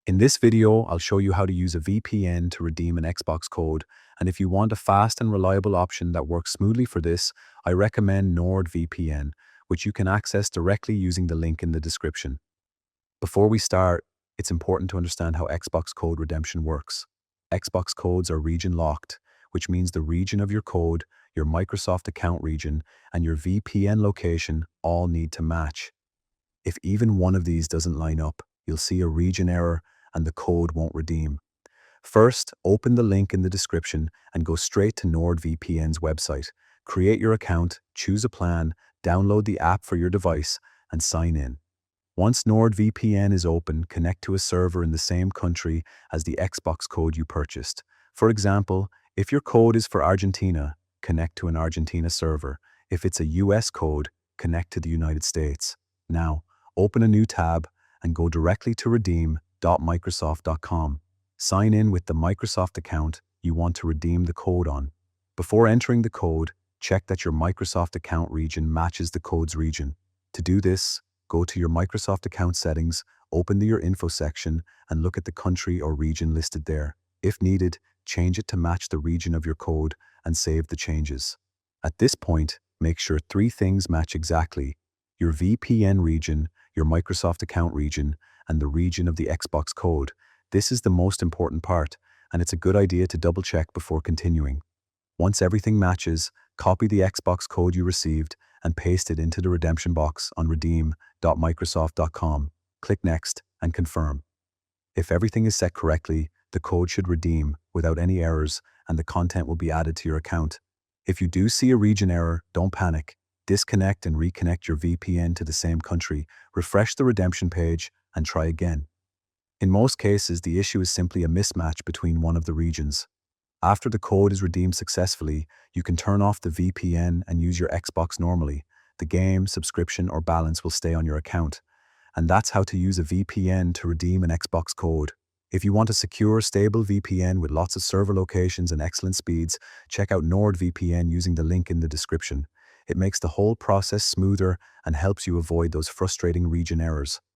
In this video, I'll show you how to use a VPN to redeem an Xbox code, and if you want a fast and reliable option that works smoothly for this, I recommend NordVPN, which you can access directly using the link in the description. Before we start, it's important to understand how Xbox code redemption works. Xbox codes are region locked, which means the region of your code, your Microsoft account region, and your VPN location all need to match. If even one of these doesn't line up, you'll see a region error and the code won't redeem. First, open the link in the description and go straight to NordVPN's website. Create your account, choose a plan, download the app for your device, and sign in. Once NordVPN is open, connect to a server in the same country as the Xbox code you purchased. For example, if your code is for Argentina, connect to an Argentina server. If it's a US code, connect to the United States. Now, open a new tab and go directly to redeem.microsoft.com. Sign in with the Microsoft account you want to redeem the code on. Before entering the code, check that your Microsoft account region matches the code's region. To do this, go to your Microsoft account settings, open your info section, and look at the country or region listed there. If needed, change it to match the region of your code and save the changes. At this point, make sure three things match exactly: your VPN region, your Microsoft account region, and the region of the Xbox code. This is the most important part, and it's a good idea to double check before continuing. Once everything matches, copy the Xbox code you received and paste it into the redemption box on redeem.microsoft.com. Click Next and confirm. If everything is set correctly, the code should redeem without any errors and the content will be added to your account. If you do see a region error, don't panic. Disconnect and reconnect your VPN to the same country, refresh the redemption page, and try again. In most cases, the issue is simply a mismatch between one of the regions. After the code is redeemed successfully, you can turn off the VPN and use your Xbox normally. The game, subscription, or balance will stay on your account. And that's how to use a VPN to redeem an Xbox code. If you want a secure, stable VPN with lots of server locations and excellent speeds, check out NordVPN using the link in the description. It makes the whole process smoother and helps you avoid those frustrating region errors.